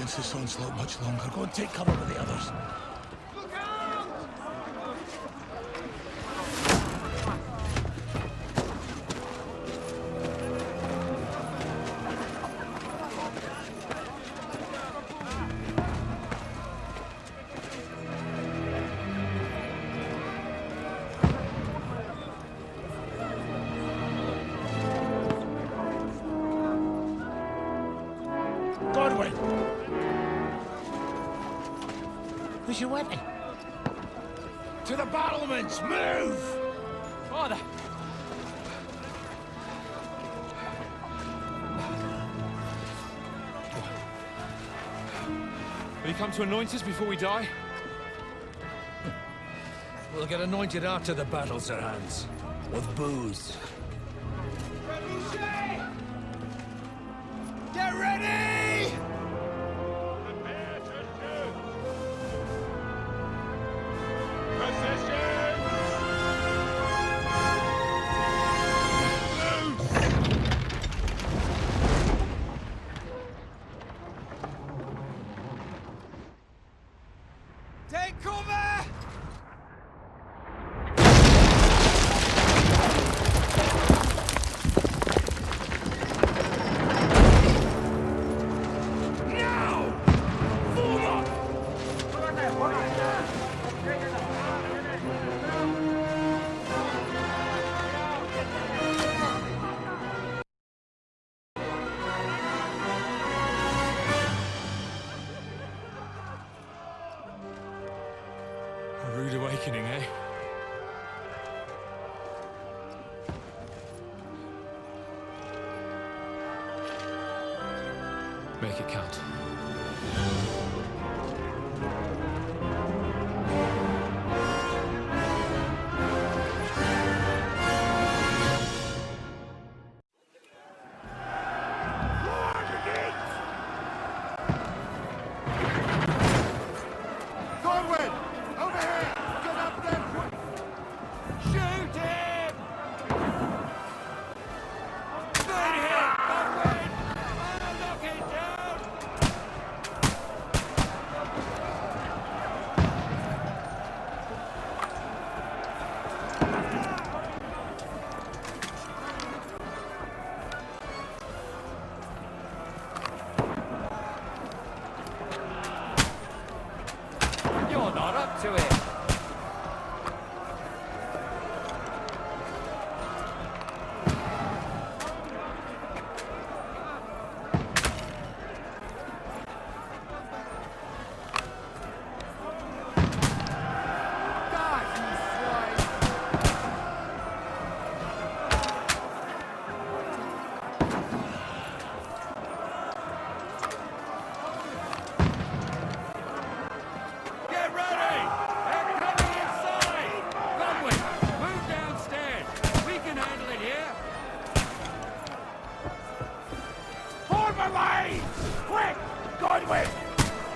chance this onslaught much longer. Go and take cover with the others. Where's your weapon? To the battlements! Move! Father! Will you come to anoint us before we die? We'll get anointed after the battle, Sir Hans. With booze. Get ready! Take cover! A rude awakening, eh? Make it count. You're not up to it. Quick! Godwin!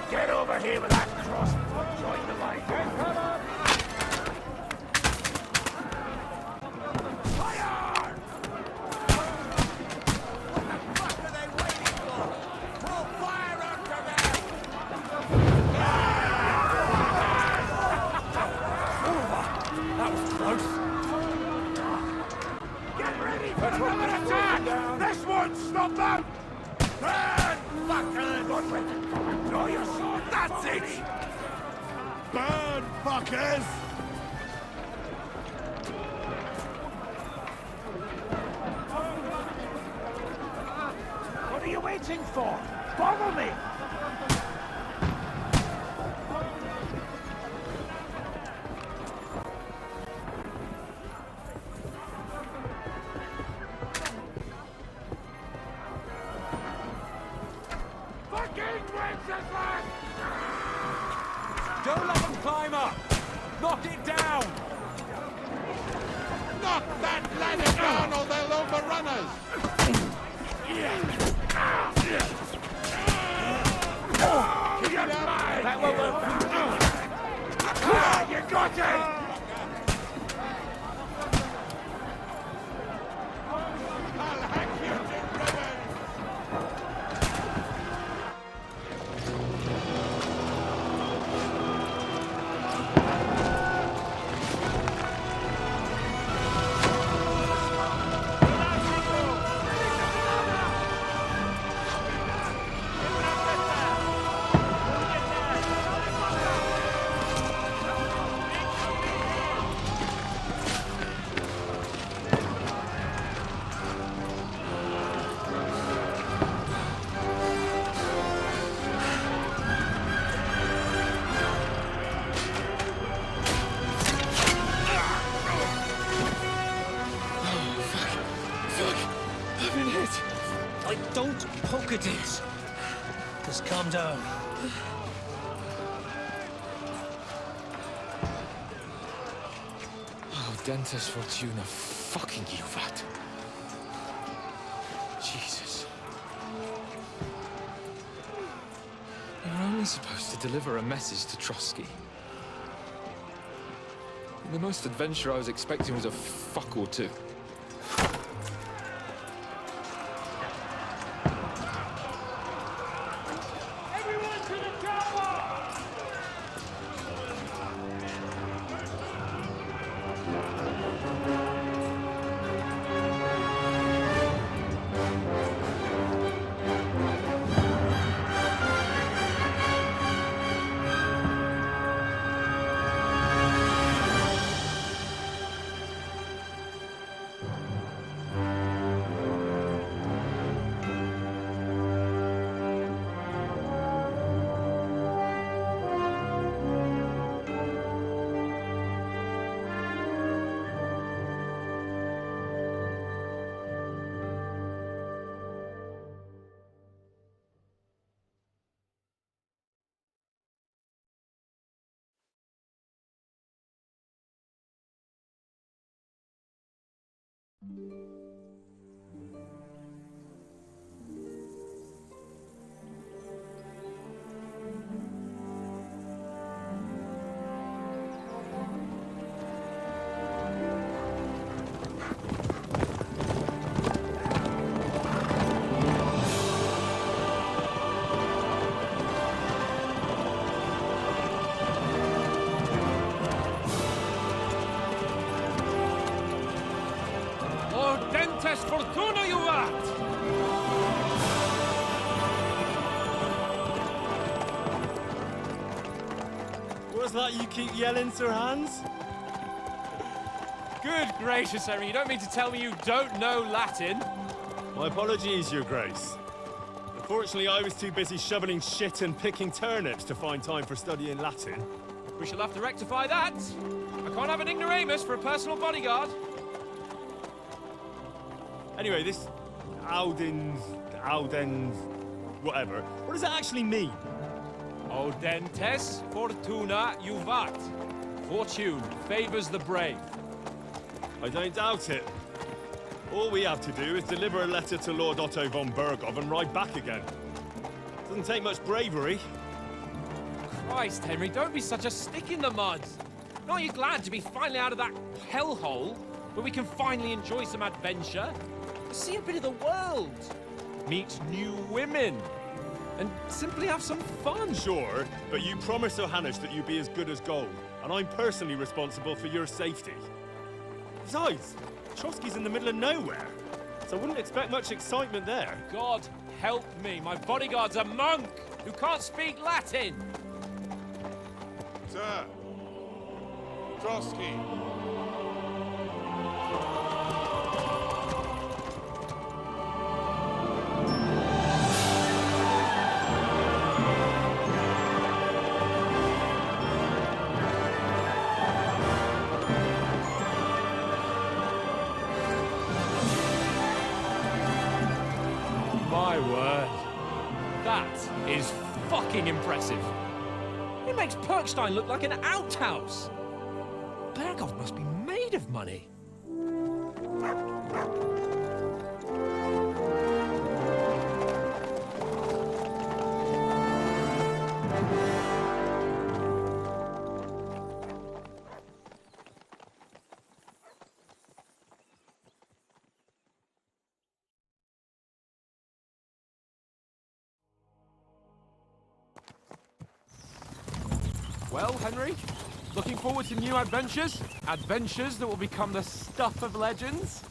Get over here with that cross. Join the line. Fire! What the fuck are they waiting for? Pull fire after them! That was close. Get ready for another attack! This won't stop them! Burn, fuckers! Godwin, draw your sword! That's it! Burn, fuckers! What are you waiting for? Follow me! Don't let them climb up! Knock it down! Knock that ladder down or they'll overrun us! Keep it up! That will work! You got it! I'll hack you to ribbons! Socrates. Just calm down. Oh, Dentes Fortuna, fucking Juvat. Jesus. You're only supposed to deliver a message to Trotsky. The most adventure I was expecting was a fuck or two. Fortuna, you art! What's that you keep yelling, Sir Hans? Good gracious, Henry, you don't mean to tell me you don't know Latin? My apologies, Your Grace. Unfortunately, I was too busy shoveling shit and picking turnips to find time for studying Latin. We shall have to rectify that. I can't have an ignoramus for a personal bodyguard. Anyway, this Audens, whatever. What does it actually mean? Audentes Fortuna Juvat. Fortune favors the brave. I don't doubt it. All we have to do is deliver a letter to Lord Otto von Bergov and ride back again. Doesn't take much bravery. Christ, Henry, don't be such a stick in the mud. Aren't you glad to be finally out of that hellhole where we can finally enjoy some adventure? See a bit of the world, meet new women, and simply have some fun. Sure, but you promised Johannes that you'd be as good as gold, and I'm personally responsible for your safety. Besides, Trotsky's in the middle of nowhere, so I wouldn't expect much excitement there. God help me, my bodyguard's a monk who can't speak Latin. Sir. Trotsky. My word. That is fucking impressive. It makes Perkstein look like an outhouse. Bergov must be made of money. Well, Henry, looking forward to new adventures? Adventures that will become the stuff of legends?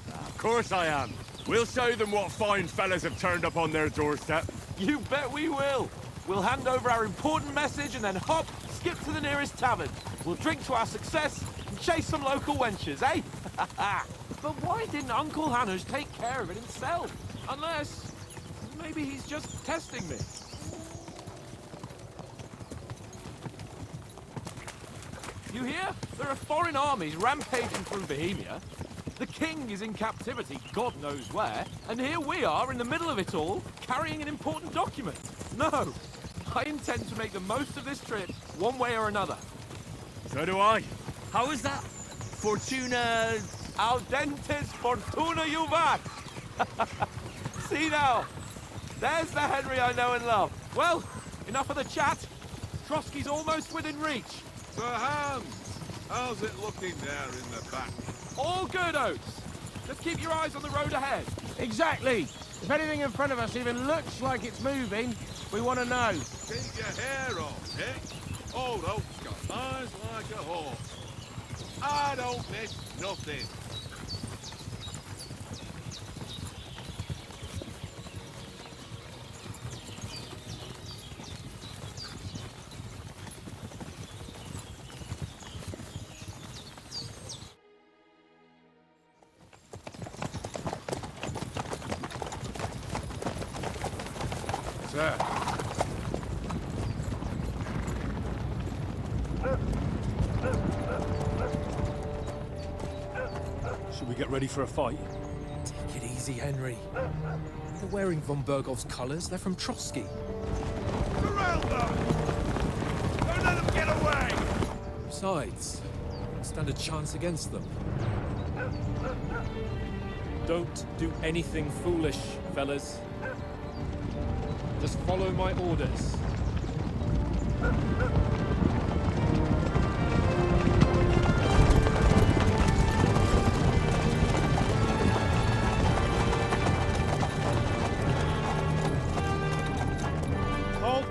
Of course I am. We'll show them what fine fellas have turned up on their doorstep. You bet we will. We'll hand over our important message and then hop, skip to the nearest tavern. We'll drink to our success and chase some local wenches, eh? But why didn't Uncle Hanners take care of it himself? Unless... maybe he's just testing me. You hear? There are foreign armies rampaging through Bohemia. The king is in captivity, God knows where, and here we are in the middle of it all, carrying an important document. No, I intend to make the most of this trip, one way or another. So do I. How is that? Fortuna... Audentes fortuna juvat! See now, there's the Henry I know and love. Well, enough of the chat. Trotsky's almost within reach. Sir Hans, how's it looking there in the back? All good, Oates. Just keep your eyes on the road ahead. Exactly. If anything in front of us even looks like it's moving, we want to know. Keep your hair on, eh? Old Oak's got eyes like a horse. I don't miss nothing. Sir. Should we get ready for a fight? Take it easy, Henry. They're wearing von Bergov's colours. They're from Trotsky. Corral them! Don't let them get away! Besides, stand a chance against them. Don't do anything foolish, fellas. Just follow my orders. Halt!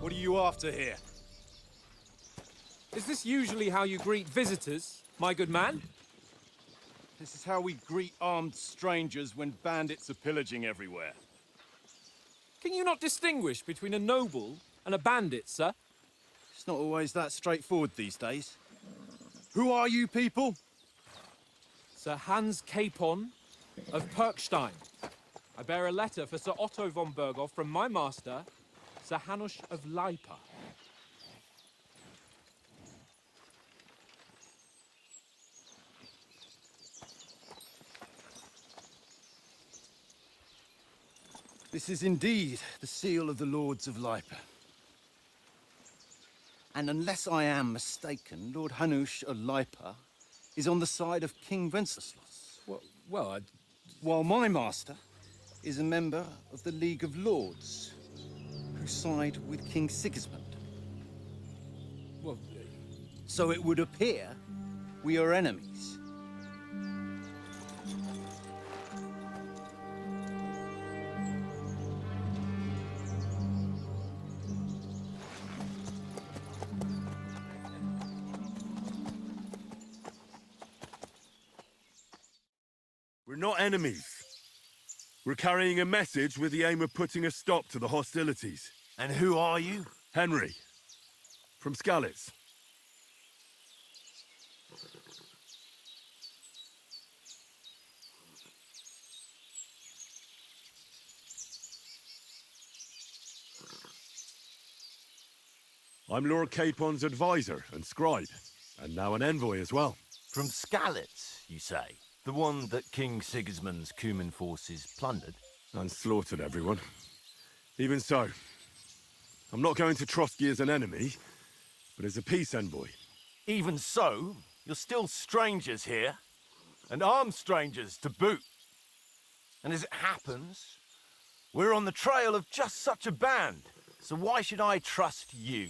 What are you after here? Is this usually how you greet visitors, my good man? This is how we greet armed strangers when bandits are pillaging everywhere. Can you not distinguish between a noble and a bandit, sir? It's not always that straightforward these days. Who are you people? Sir Hans Capon of Perkstein. I bear a letter for Sir Otto von Berghoff from my master, Sir Hanush of Lipa. This is indeed the seal of the Lords of Lipa. And unless I am mistaken, Lord Hanush of Lipa is on the side of King Wenceslas. Well, While my master is a member of the League of Lords, who side with King Sigismund. well, So it would appear we are enemies. We're not enemies. We're carrying a message with the aim of putting a stop to the hostilities. And who are you? Henry, from Skalitz. I'm Lord Capon's advisor and scribe, and now an envoy as well. From Skalitz, you say? The one that King Sigismund's Cuman forces plundered? And slaughtered everyone. Even so, I'm not going to Trotsky as an enemy, but as a peace envoy. Even so, you're still strangers here. And armed strangers to boot. And as it happens, we're on the trail of just such a band. So why should I trust you?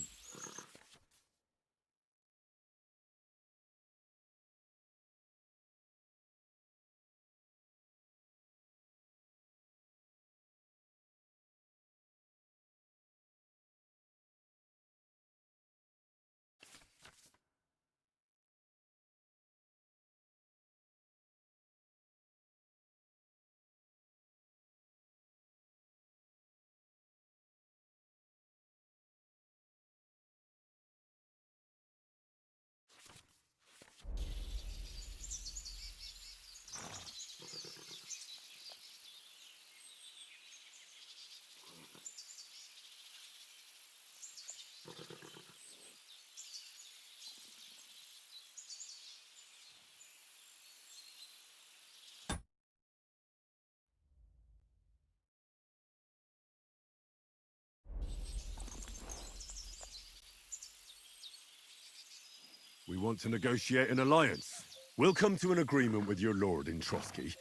We want to negotiate an alliance. We'll come to an agreement with your lord in Trotsky,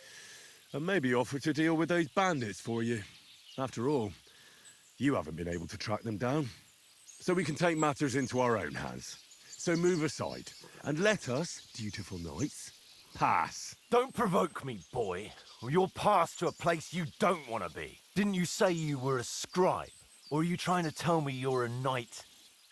and maybe offer to deal with those bandits for you. After all, you haven't been able to track them down. So we can take matters into our own hands. So move aside, and let us, dutiful knights, pass. Don't provoke me, boy, or you'll pass to a place you don't want to be. Didn't you say you were a scribe? Or are you trying to tell me you're a knight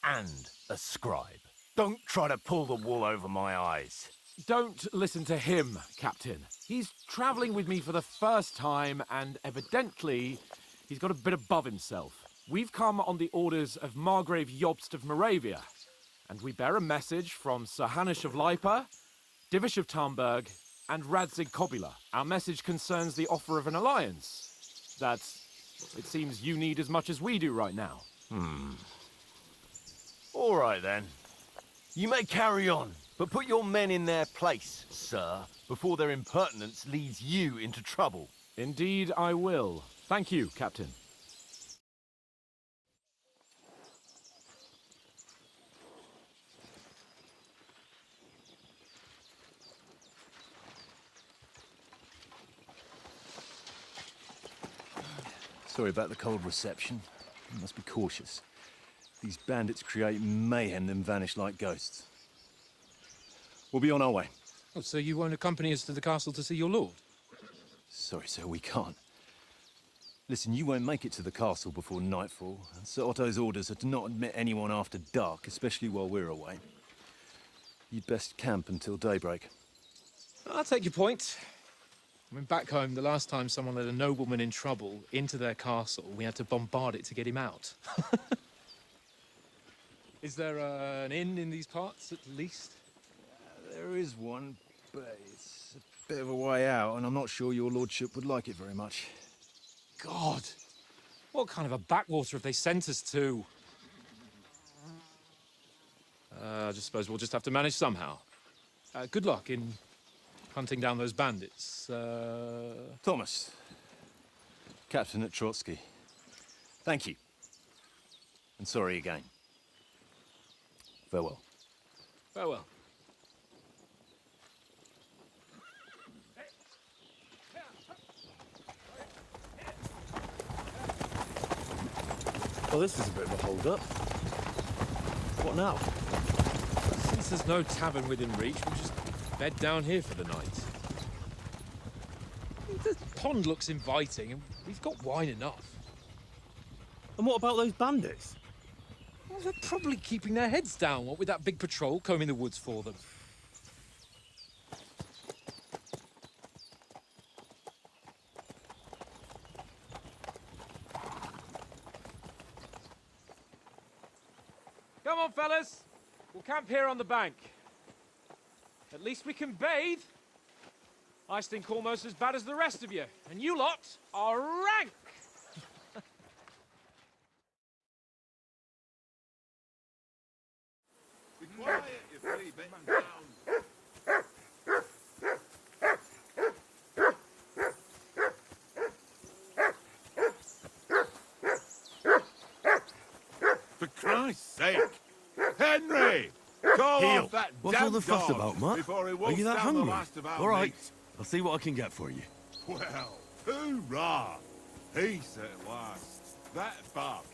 and a scribe? Don't try to pull the wool over my eyes. Don't listen to him, Captain. He's travelling with me for the first time, and evidently, he's got a bit above himself. We've come on the orders of Margrave Jobst of Moravia, and we bear a message from Sir Hanush of Lipa, Divish of Tarnberg, and Radzig Kobula. Our message concerns the offer of an alliance that it seems you need as much as we do right now. All right, then. You may carry on, but put your men in their place, sir, before their impertinence leads you into trouble. Indeed, I will. Thank you, Captain. Sorry about the cold reception. You must be cautious. These bandits create mayhem, then vanish like ghosts. We'll be on our way. Oh, so you won't accompany us to the castle to see your lord? Sorry, sir, we can't. Listen, you won't make it to the castle before nightfall, and Sir Otto's orders are to not admit anyone after dark, especially while we're away. You'd best camp until daybreak. I'll take your point. I mean, back home, the last time someone let a nobleman in trouble into their castle, we had to bombard it to get him out. Is there an inn in these parts, at least? There is one, but it's a bit of a way out, and I'm not sure your lordship would like it very much. God! What kind of a backwater have they sent us to? I just suppose we'll just have to manage somehow. Good luck in hunting down those bandits. Thomas, captain at Trotsky. Thank you. And sorry again. Farewell. Farewell. Well, this is a bit of a hold-up. What now? Since there's no tavern within reach, we'll just bed down here for the night. The pond looks inviting, and we've got wine enough. And what about those bandits? Well, they're probably keeping their heads down, what with that big patrol combing the woods for them. Come on, fellas. We'll camp here on the bank. At least we can bathe. I stink almost as bad as the rest of you, and you lot are rank. Be quiet, you three-bit down. For Christ's sake! Henry! Call off that What's all damn the fuss dog about, Matt? before he Are wolfs you that down the hungry? last of our All right, meat. I'll see what I can get for you. Well, hoorah! Peace at last. That bug.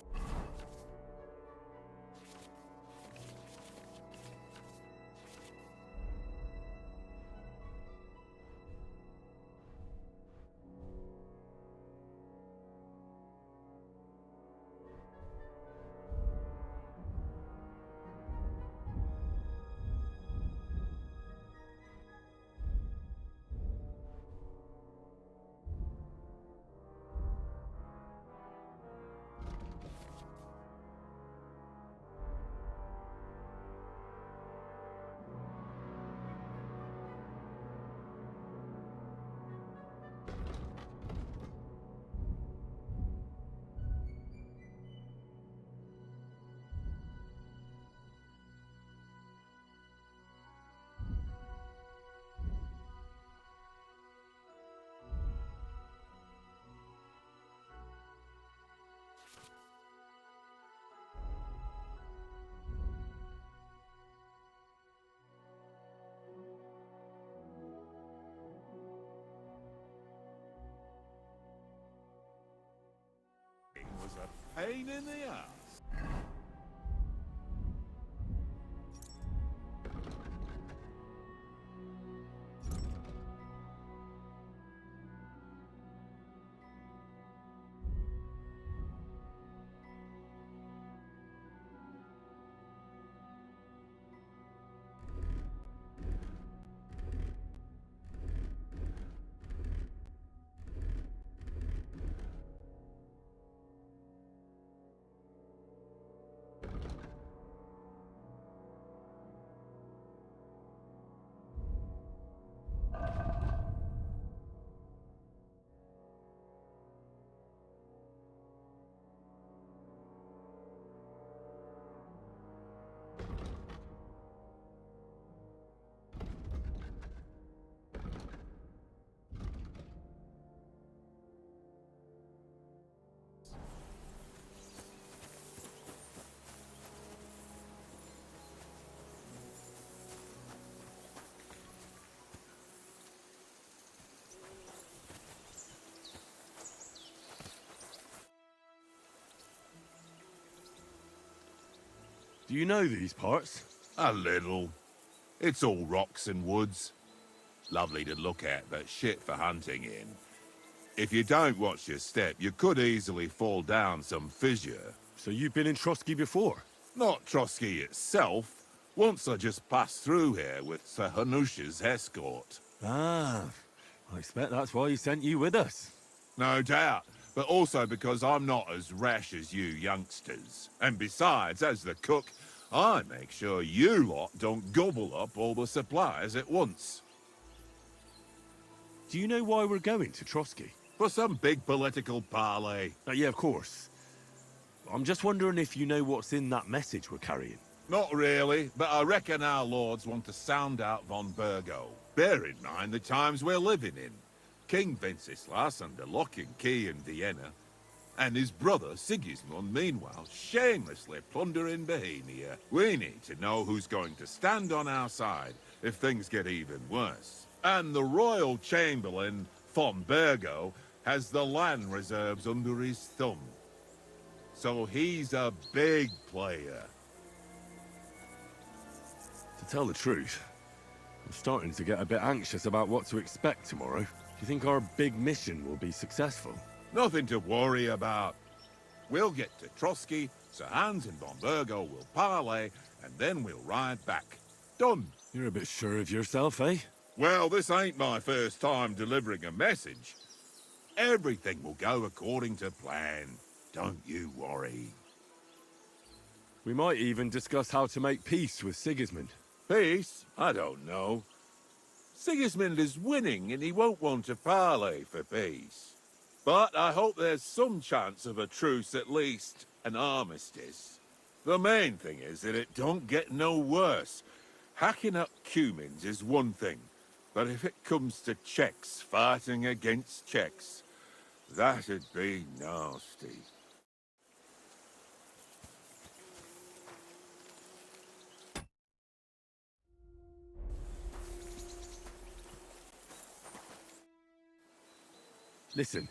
pain in the ass. Do you know these parts? A little. It's all rocks and woods. Lovely to look at, but shit for hunting in. If you don't watch your step, you could easily fall down some fissure. So you've been in Trotsky before? Not Trotsky itself. Once I just passed through here with Sir Hanush's escort. Ah, I expect that's why he sent you with us. No doubt, but also because I'm not as rash as you youngsters. And besides, as the cook, I make sure you lot don't gobble up all the supplies at once. Do you know why we're going to Trotsky? For some big political parley. Yeah, of course. I'm just wondering if you know what's in that message we're carrying. Not really, but I reckon our lords want to sound out von Burgo. Bear in mind the times we're living in. King Wenceslas under lock and key in Vienna, and his brother Sigismund, meanwhile, shamelessly plundering Bohemia. We need to know who's going to stand on our side if things get even worse. And the Royal Chamberlain, von Burgo, has the land reserves under his thumb. So he's a big player. To tell the truth, I'm starting to get a bit anxious about what to expect tomorrow. Do you think our big mission will be successful? Nothing to worry about. We'll get to Trotsky, Sir Hans and von Burgo will parley, and then we'll ride back. Done. You're a bit sure of yourself, eh? Well, this ain't my first time delivering a message. Everything will go according to plan. Don't you worry. We might even discuss how to make peace with Sigismund. Peace? I don't know. Sigismund is winning and he won't want to parley for peace. But I hope there's some chance of a truce, at least an armistice. The main thing is that it don't get no worse. Hacking up Cumans is one thing, but if it comes to Czechs fighting against Czechs, that'd be nasty. Listen,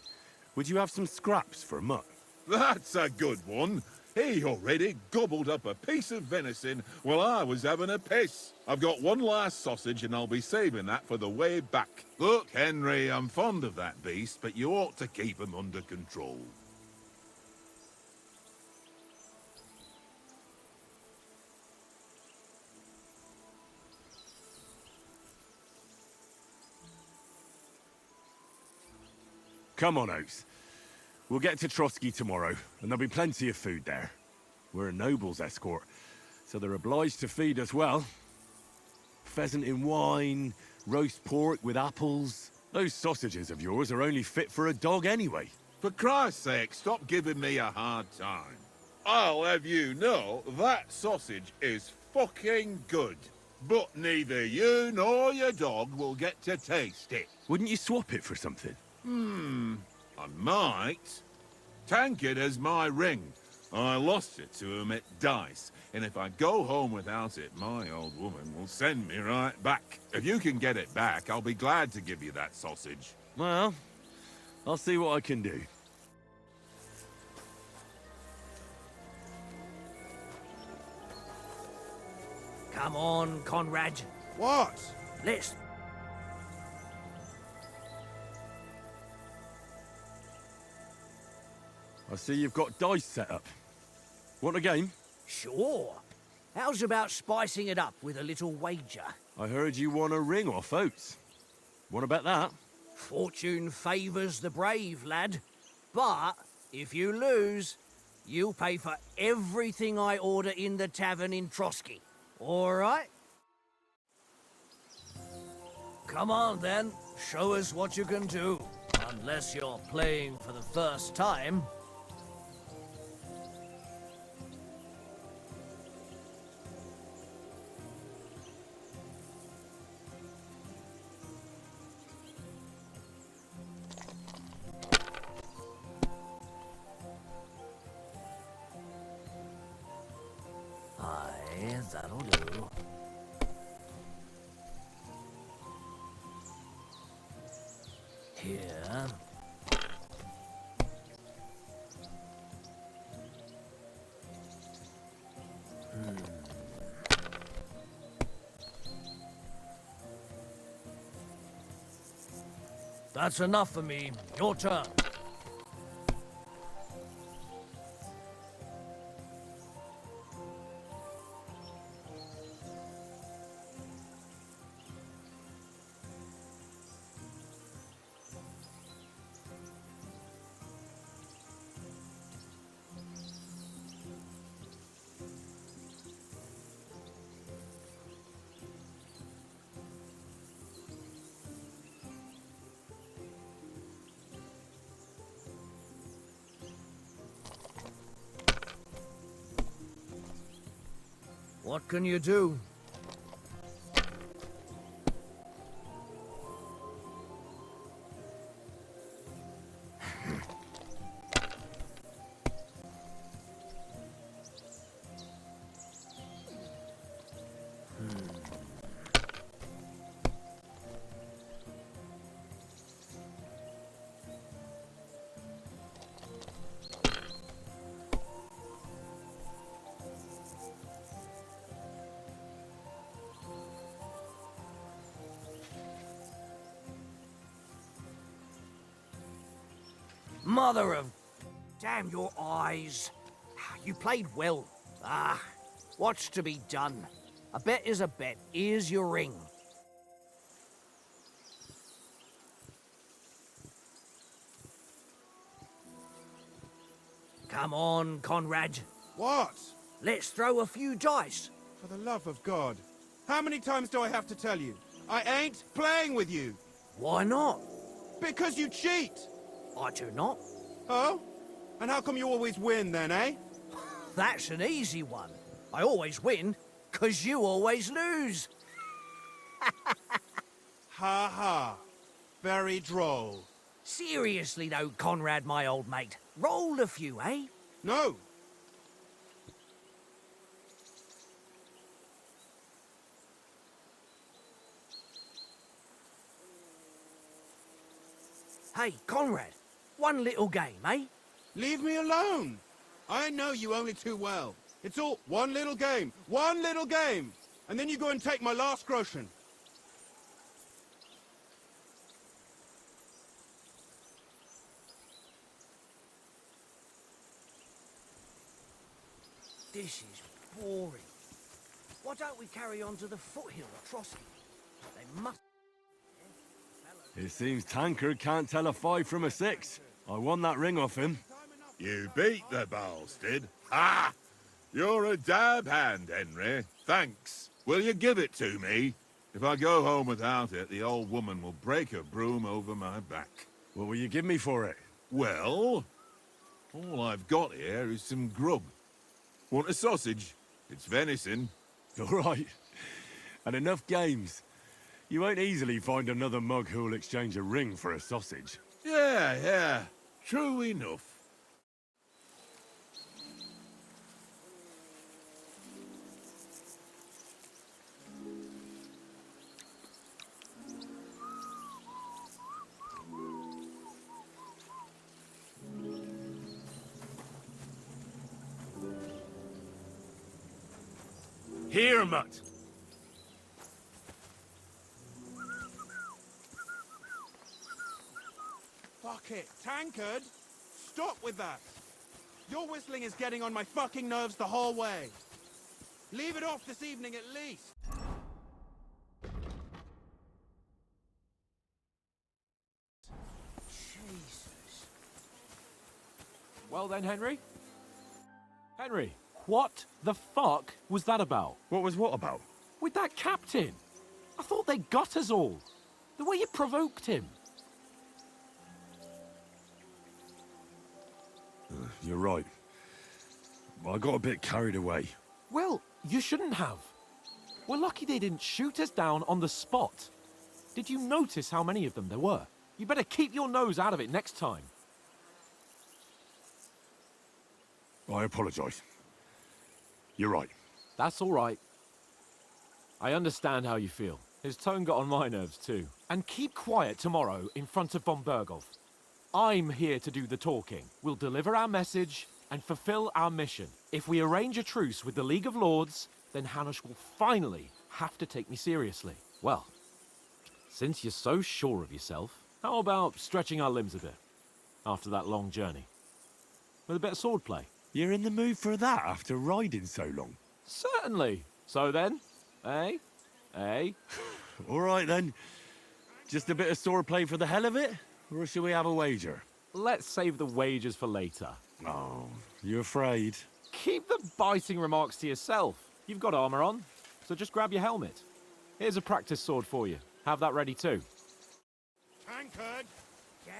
would you have some scraps for a mutt? That's a good one. He already gobbled up a piece of venison while I was having a piss. I've got one last sausage and I'll be saving that for the way back. Look, Henry, I'm fond of that beast, but you ought to keep him under control. Come on, Oaks. We'll get to Trotsky tomorrow, and there'll be plenty of food there. We're a noble's escort, so they're obliged to feed us well. Pheasant in wine, roast pork with apples. Those sausages of yours are only fit for a dog anyway. For Christ's sake, stop giving me a hard time. I'll have you know that sausage is fucking good. But neither you nor your dog will get to taste it. Wouldn't you swap it for something? I might. Tankard has my ring. I lost it to him at dice, and if I go home without it, my old woman will send me right back. If you can get it back, I'll be glad to give you that sausage. Well, I'll see what I can do. Come on, Conrad. What? Let's... I see you've got dice set up. Want a game? Sure. How's about spicing it up with a little wager? I heard you won a ring off Oates. Want to bet that? Fortune favours the brave, lad. But if you lose, you'll pay for everything I order in the tavern in Trotsky. All right? Come on, then. Show us what you can do. Unless you're playing for the first time. Aye, that'll do. Here. That's enough for me. Your turn. What can you do? Mother of... Damn your eyes. You played well. Ah, what's to be done? A bet is a bet. Here's your ring. Come on, Conrad. What? Let's throw a few dice. For the love of God. How many times do I have to tell you? I ain't playing with you. Why not? Because you cheat. I do not. Oh? And how come you always win then, eh? That's an easy one. I always win, 'cause you always lose. Ha ha. Very droll. Seriously though, Conrad, my old mate. Roll a few, eh? No. Hey, Conrad. One little game, eh? Leave me alone. I know you only too well. It's all one little game. One little game. And then you go and take my last groschen. This is boring. Why don't we carry on to the foothill of Trotsky? They must... It seems Tankard can't tell a 5 from a 6. I won that ring off him. You beat the bastard. Ha! You're a dab hand, Henry. Thanks. Will you give it to me? If I go home without it, the old woman will break her broom over my back. What will you give me for it? Well, all I've got here is some grub. Want a sausage? It's venison. All right. And enough games. You won't easily find another mug who'll exchange a ring for a sausage. Yeah. True enough. Here, mutt. it, tankard! Stop with that! Your whistling is getting on my fucking nerves the whole way. Leave it off this evening at least. Jesus. Well then, Henry? Henry, what the fuck was that about? What was what about? With that captain. I thought they got us all. The way you provoked him. You're right. I got a bit carried away. Well, you shouldn't have. We're lucky they didn't shoot us down on the spot. Did you notice how many of them there were? You better keep your nose out of it next time. I apologise. You're right. That's all right. I understand how you feel. His tone got on my nerves too. And keep quiet tomorrow in front of von Berghoff. I'm here to do the talking. We'll deliver our message and fulfill our mission. If we arrange a truce with the League of Lords, then Hanush will finally have to take me seriously. Well, since you're so sure of yourself, how about stretching our limbs a bit after that long journey? With a bit of swordplay. You're in the mood for that after riding so long? Certainly. So then, eh? Eh? All right then. Just a bit of swordplay for the hell of it? Or should we have a wager? Let's save the wagers for later. Oh, you afraid? Keep the biting remarks to yourself. You've got armor on, so just grab your helmet. Here's a practice sword for you. Have that ready too. Tankard! Yeah.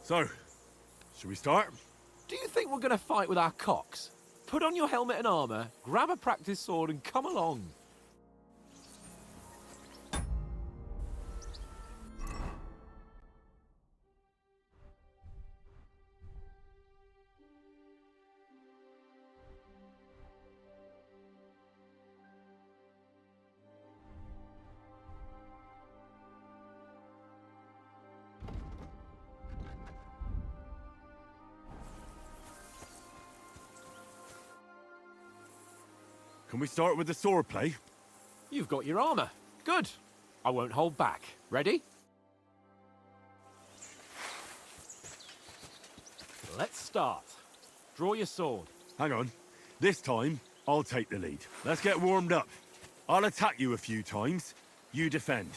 So, should we start? Do you think we're going to fight with our cocks? Put on your helmet and armor, grab a practice sword and come along. Can we start with the swordplay? You've got your armor. Good. I won't hold back. Ready? Let's start. Draw your sword. Hang on. This time, I'll take the lead. Let's get warmed up. I'll attack you a few times. You defend.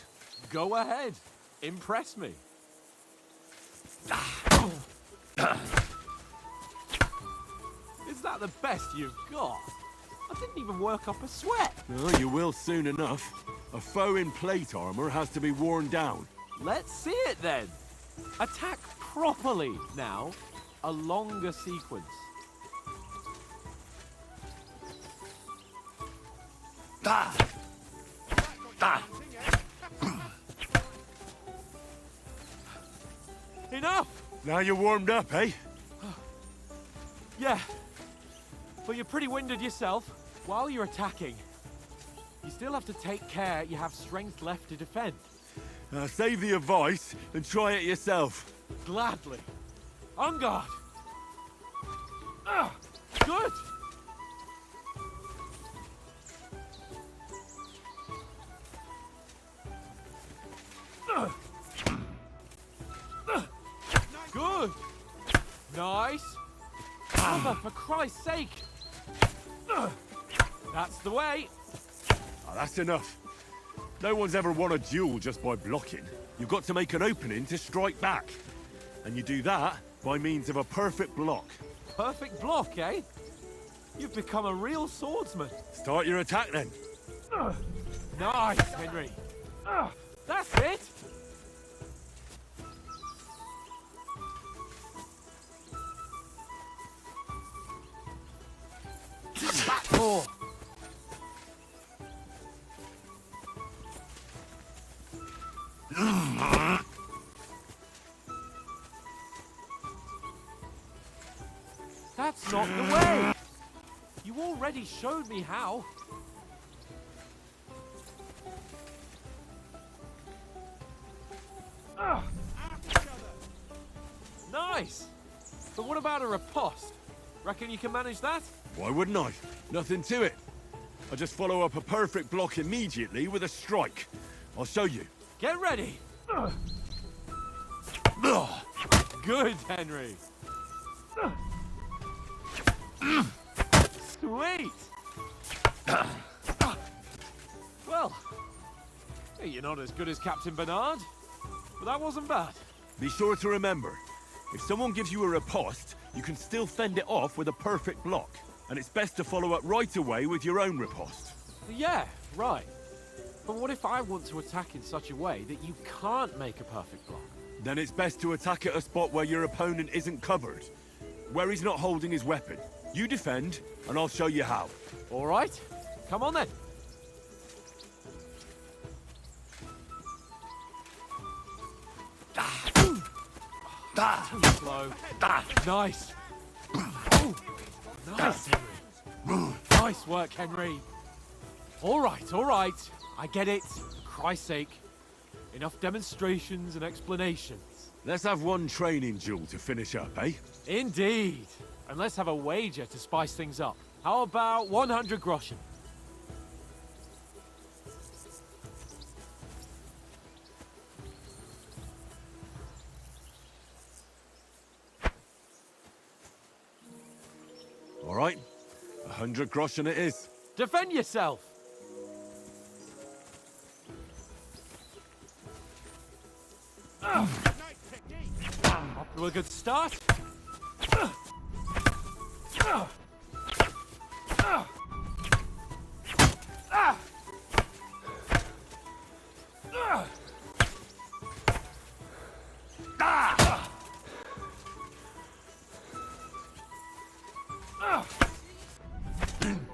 Go ahead. Impress me. Is that the best you've got? I didn't even work up a sweat. Oh, you will soon enough. A foe in plate armor has to be worn down. Let's see it then. Attack properly now. A longer sequence. Enough! Now you're warmed up, eh? Yeah. But you're pretty winded yourself. While you're attacking, you still have to take care you have strength left to defend. Save the advice and try it yourself. Gladly. On guard. Good. Good. Nice. Cover, for Christ's sake. That's the way. Oh, that's enough. No one's ever won a duel just by blocking. You've got to make an opening to strike back. And you do that by means of a perfect block. Perfect block, eh? You've become a real swordsman. Start your attack then. Nice, Henry. That's it. Back four. That's not the way! You already showed me how. Nice! But what about a riposte? Reckon you can manage that? Why wouldn't I? Nothing to it. I just follow up a perfect block immediately with a strike. I'll show you. Get ready! Good, Henry. Sweet! Well, hey, you're not as good as Captain Bernard, but that wasn't bad. Be sure to remember, if someone gives you a riposte, you can still fend it off with a perfect block. And it's best to follow up right away with your own riposte. Yeah, right. But what if I want to attack in such a way that you can't make a perfect block? Then it's best to attack at a spot where your opponent isn't covered, where he's not holding his weapon. You defend, and I'll show you how. All right, come on then. Too slow. Nice. Ooh. Nice, Henry. Nice work, Henry. All right, all right. I get it. For Christ's sake. Enough demonstrations and explanations. Let's have one training duel to finish up, eh? Indeed. And let's have a wager to spice things up. How about 100 groschen? All right, 100 groschen it is. Defend yourself! Off to a good start.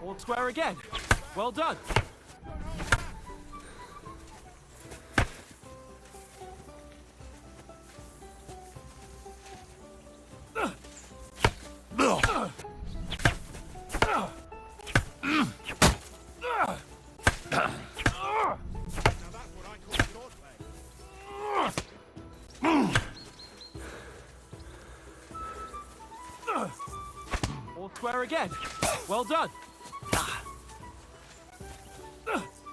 All square again. Well done. All square again. Well done.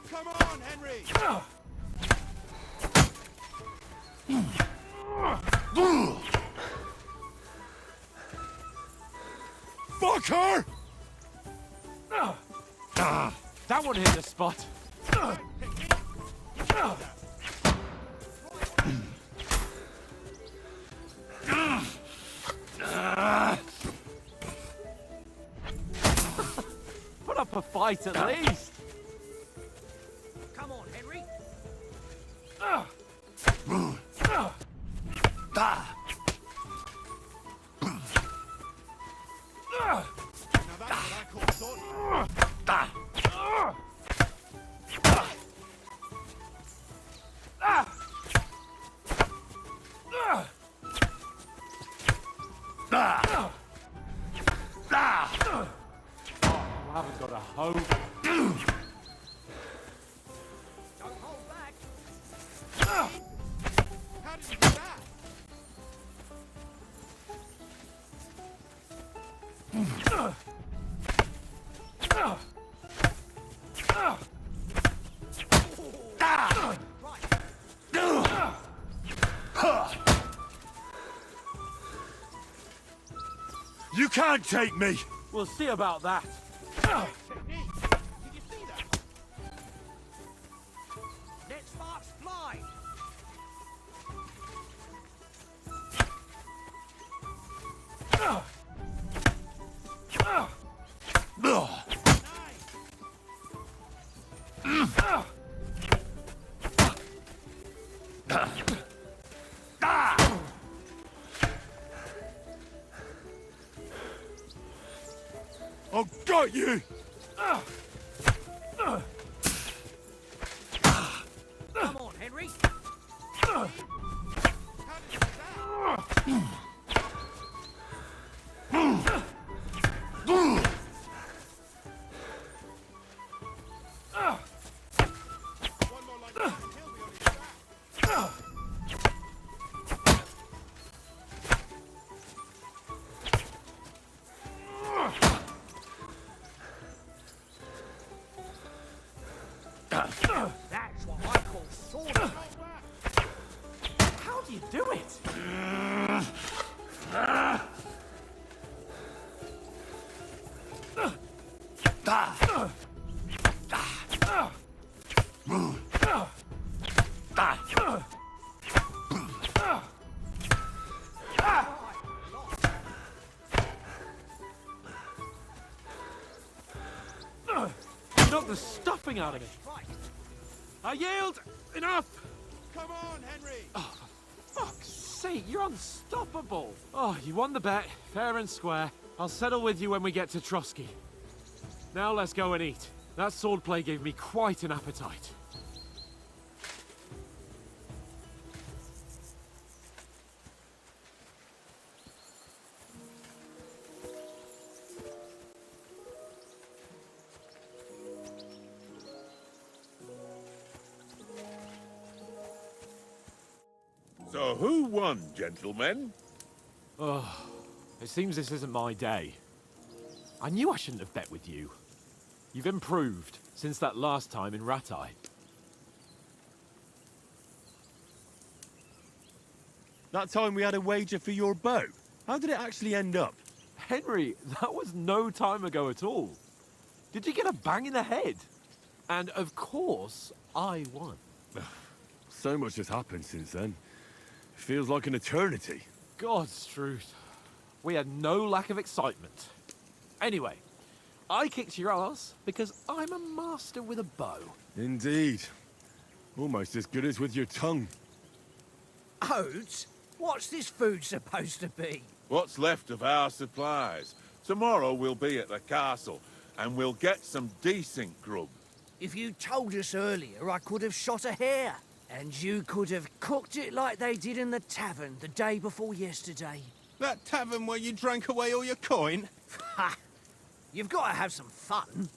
Come on, Henry! Fucker! That one hit the spot. Put up a fight at least. Come on, Henry. Now that's what I call sword. I haven't got a hope. Don't hold back. How did you do that? You can't take me! We'll see about that. Technique. Did you see that? Let sparks fly. I've got you! Come on, Henry. How did you do that? You do it! Knock the stuffing out of me. I yield! Enough! Come on, Henry! Oh, for fuck's sake, you're unstoppable! Oh, you won the bet, fair and square. I'll settle with you when we get to Trotsky. Now let's go and eat. That swordplay gave me quite an appetite. So who won, gentlemen? Oh, it seems this isn't my day. I knew I shouldn't have bet with you. You've improved since that last time in Ratai. That time we had a wager for your bow. How did it actually end up? Henry, that was no time ago at all. Did you get a bang in the head? And of course, I won. So much has happened since then. Feels like an eternity. God's truth. We had no lack of excitement. Anyway, I kicked your ass because I'm a master with a bow. Indeed. Almost as good as with your tongue. Oates, what's this food supposed to be? What's left of our supplies. Tomorrow we'll be at the castle, and we'll get some decent grub. If you told us earlier, I could have shot a hare. And you could have cooked it like they did in the tavern the day before yesterday. That tavern where you drank away all your coin? Ha! You've got to have some fun.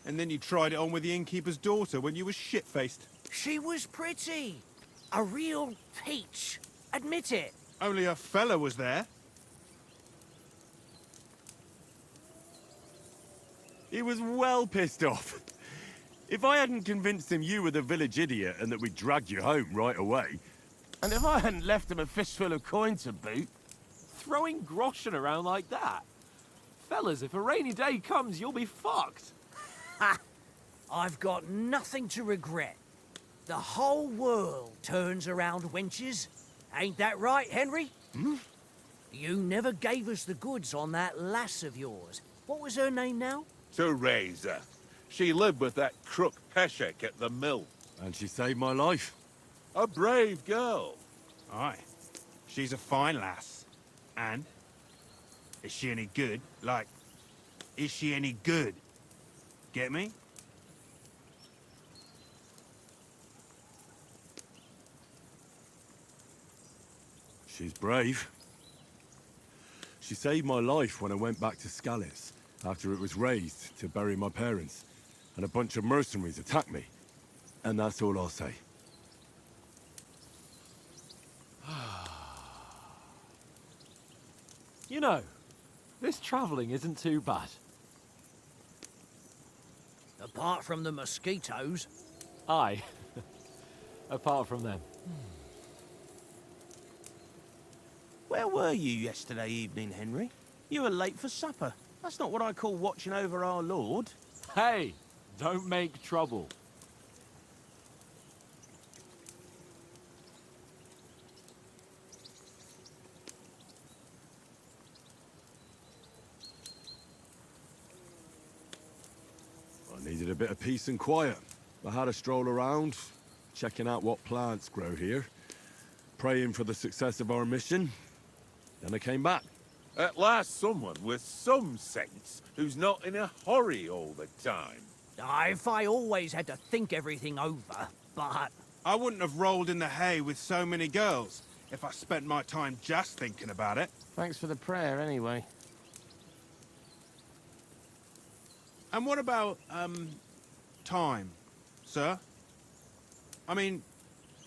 And then you tried it on with the innkeeper's daughter when you were shit-faced. She was pretty. A real peach. Admit it. Only a fella was there. He was well pissed off. If I hadn't convinced him you were the village idiot and that we dragged you home right away... And if I hadn't left him a fistful of coin to boot... Throwing groschen around like that? Fellas, if a rainy day comes, you'll be fucked. Ha! I've got nothing to regret. The whole world turns around wenches. Ain't that right, Henry? Hmm? You never gave us the goods on that lass of yours. What was her name now? Teresa. She lived with that crook Peshek at the mill. And she saved my life. A brave girl. Aye. She's a fine lass. And? Is she any good? Like, is she any good? Get me? She's brave. She saved my life when I went back to Scallis after it was razed to bury my parents. And a bunch of mercenaries attacked me. And that's all I'll say. You know, this travelling isn't too bad. Apart from the mosquitoes. Aye. Apart from them. Where were you yesterday evening, Henry? You were late for supper. That's not what I call watching over our Lord. Hey, don't make trouble. I needed a bit of peace and quiet. I had a stroll around, checking out what plants grow here, praying for the success of our mission. Then I came back. At last someone with some sense who's not in a hurry all the time. If I always had to think everything over, but... I wouldn't have rolled in the hay with so many girls if I spent my time just thinking about it. Thanks for the prayer, anyway. And what about, time, sir? I mean,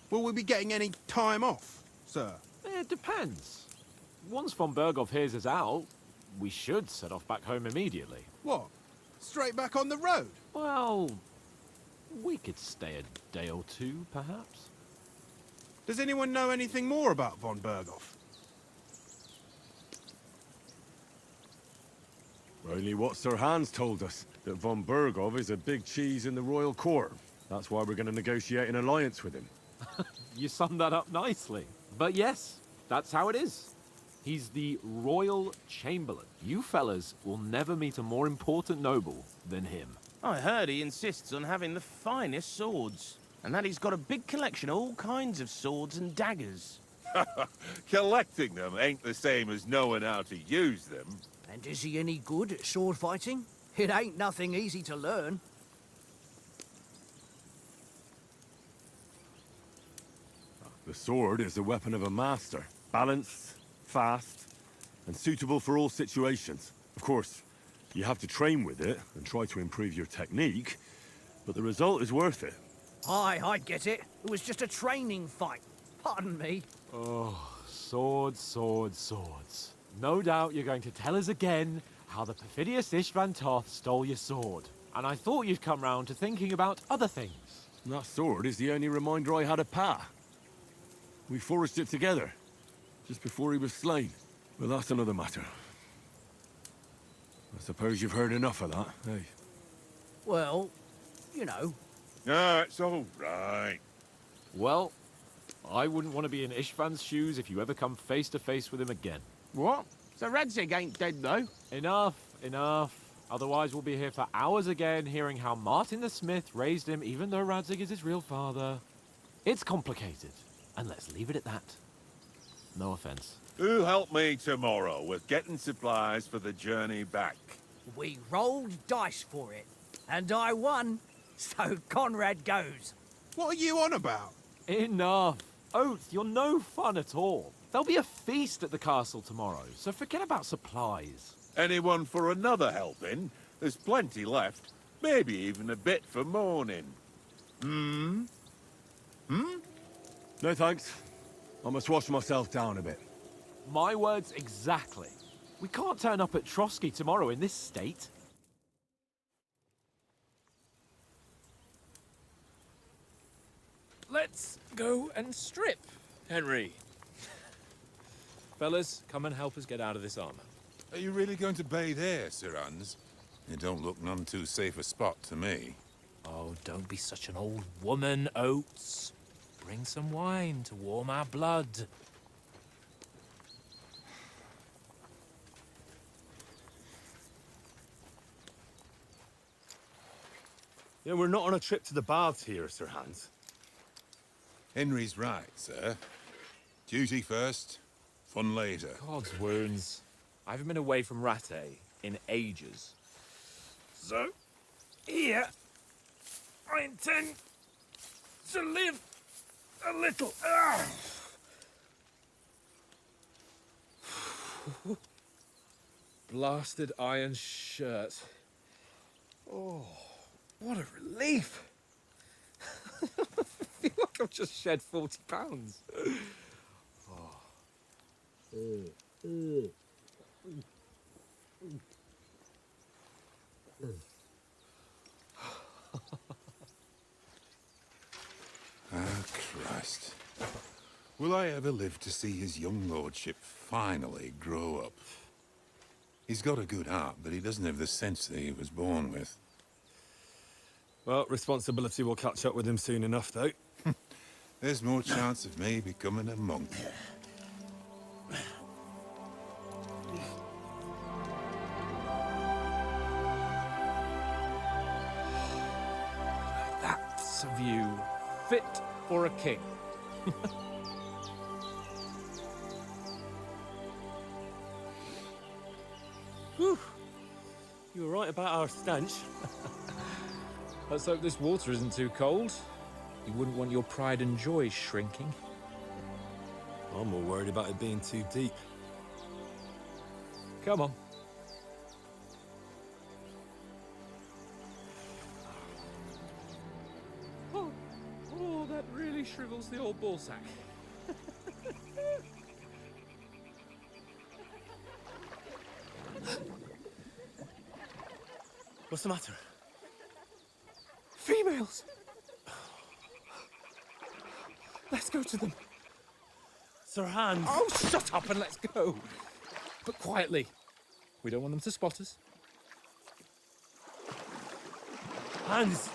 will we be getting any time off, sir? It depends. Once von Berghoff hears us out, we should set off back home immediately. What? Straight back on the road? Well, we could stay a day or two, perhaps. Does anyone know anything more about von Berghoff? Only what Sir Hans told us, that von Berghoff is a big cheese in the royal court. That's why we're going to negotiate an alliance with him. You summed that up nicely. But yes, that's how it is. He's the royal chamberlain. You fellas will never meet a more important noble than him. I heard he insists on having the finest swords, and that he's got a big collection of all kinds of swords and daggers. Collecting them ain't the same as knowing how to use them. And is he any good at sword fighting? It ain't nothing easy to learn. The sword is the weapon of a master. Balanced, fast, and suitable for all situations. Of course, you have to train with it and try to improve your technique, but the result is worth it. Aye, I get it. It was just a training fight. Pardon me. Oh, swords, swords, swords. No doubt you're going to tell us again how the perfidious Istvan Toth stole your sword. And I thought you'd come round to thinking about other things. That sword is the only reminder I had of Pa. We forged it together, just before he was slain. But that's another matter. I suppose you've heard enough of that, eh? Well, you know. No, it's all right. Well, I wouldn't want to be in Istvan's shoes if you ever come face to face with him again. What? So Radzig ain't dead, though? Enough, enough. Otherwise we'll be here for hours again hearing how Martin the Smith raised him even though Radzig is his real father. It's complicated, and let's leave it at that. No offense. Who'll help me tomorrow with getting supplies for the journey back? We rolled dice for it, and I won, so Conrad goes. What are you on about? Enough. Oath, you're no fun at all. There'll be a feast at the castle tomorrow, so forget about supplies. Anyone for another helping? There's plenty left. Maybe even a bit for morning. Hmm? No thanks. I must wash myself down a bit. My words exactly. We can't turn up at Trotsky tomorrow in this state. Let's go and strip, Henry. Fellas, come and help us get out of this armor. Are you really going to bathe here, Sir Hans? It don't look none too safe a spot to me. Oh, don't be such an old woman, Oates. Bring some wine to warm our blood. Yeah, we're not on a trip to the baths here, Sir Hans. Henry's right, sir. Duty first, fun later. God's wounds. I haven't been away from Rattay in ages. So, here, I intend to live a little. Blasted iron shirt. Oh, what a relief. I feel like I've just shed 40 pounds. Christ. Will I ever live to see his young lordship finally grow up? He's got a good heart, but he doesn't have the sense that he was born with. Well, responsibility will catch up with him soon enough, though. There's more chance of me becoming a monk. That's a view fit for a king. Whew. You were right about our stench. Let's hope this water isn't too cold. You wouldn't want your pride and joy shrinking. I'm more worried about it being too deep. Come on. Oh, that really shrivels the old ballsack. What's the matter? Females! Let's go to them. Sir Hans. Oh, shut up and let's go. But quietly. We don't want them to spot us. Hans.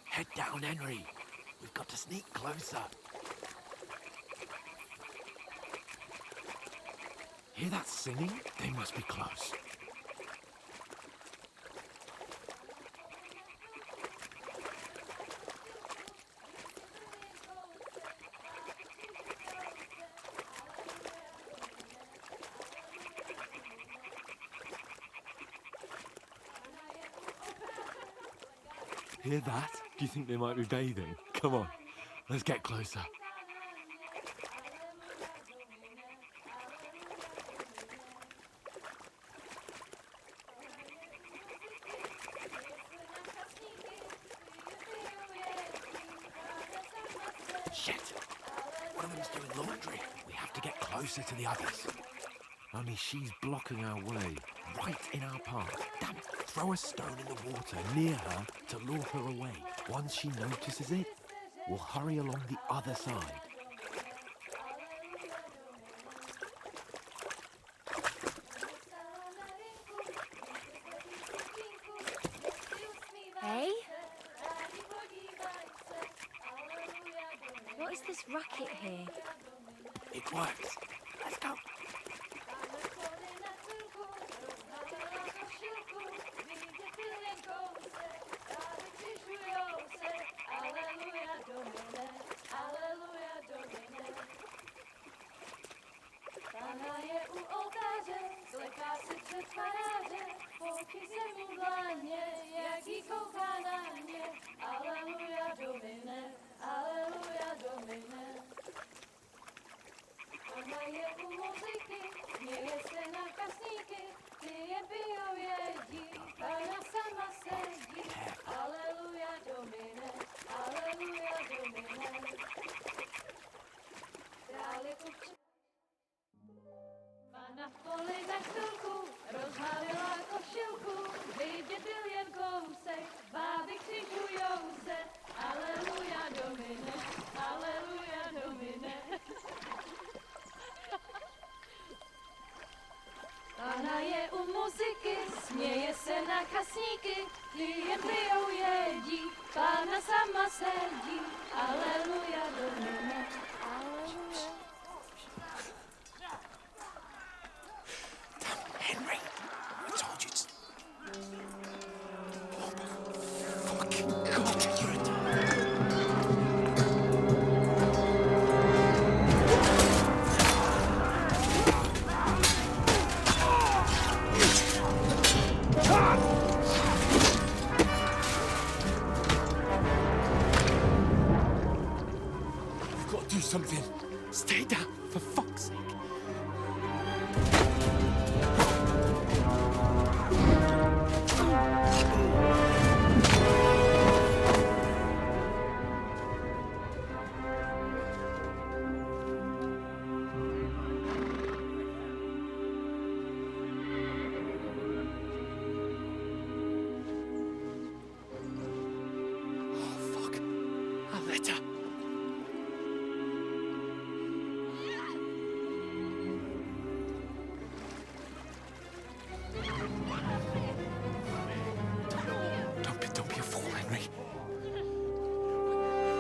Head down, Henry. We've got to sneak closer. Hear that singing? They must be close. Hear that? Do you think they might be bathing? Come on, let's get closer. Shit! One of them's doing laundry. We have to get closer to the others. Only she's blocking our way, right in our path. Damn it! Throw a stone in the water near her to lure her away. Once she notices it, we'll hurry along the other side. Hey? What is this racket here? It works. Let's go. Na poli za chvilku rozhalila košilku, vidět byl jen kousek, báby křižujou se, aleluja domine, aleluja domine. Pána je u muziky, směje se na kasníky, ty jen pijou jedí, Pána sama sedí, aleluja domine, aleluja. Henry, I told you to... Oh my fucking God, you're a... We've got to do something. Stay down, for fuck's sake.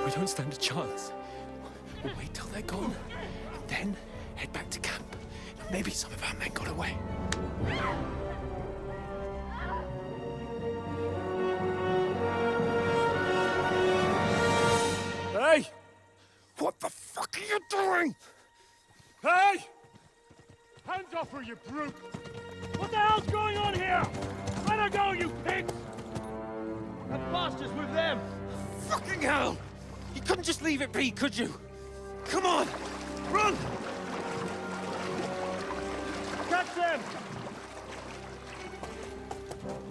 We don't stand a chance. We'll wait till they're gone, and then head back to camp. Maybe some of our men got away. Hey! What the fuck are you doing? Hey! Hands off her, you brute! What the hell's going on here? Let her go, you pigs! That bastard's with them! Fucking hell! You couldn't just leave it be, could you? Come on! Run! Catch them!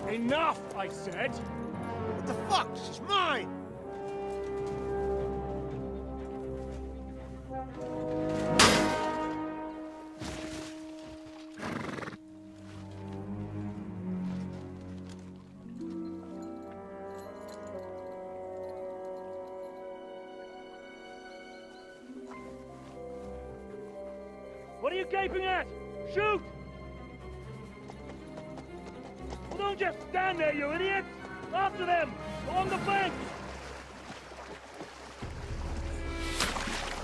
Enough, I said! What the fuck? She's mine! are you gaping at? Shoot! Well, don't just stand there, you idiot! After them! Along the bank!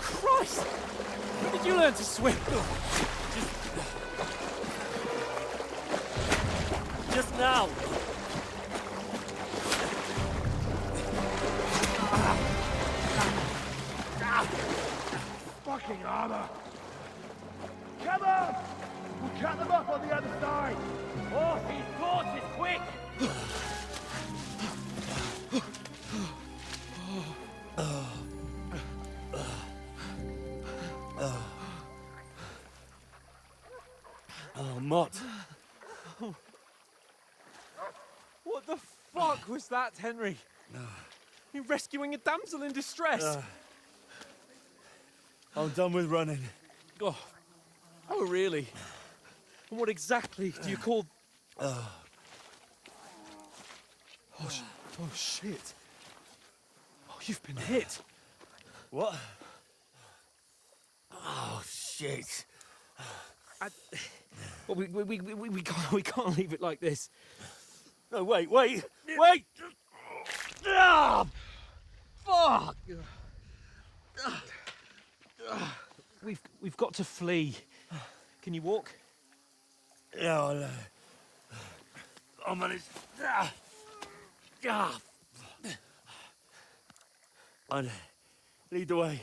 Christ! When did you learn to swim? Just now! Fucking armor! Come on! We'll cut them off on the other side! Oh, these torches, quick! Oh, Mott. What the fuck was that, Henry? You're rescuing a damsel in distress. I'm done with running. Oh, really? And what exactly do you call... Oh, shit. Oh, you've been hit. What? Oh, shit. Well, we can't leave it like this. No, wait! Ah, fuck! We've got to flee. Can you walk? Yeah, I'll manage. And lead the way.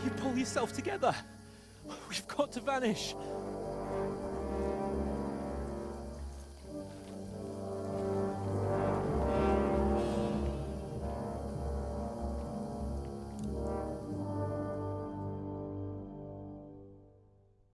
You pull yourself together. We've got to vanish.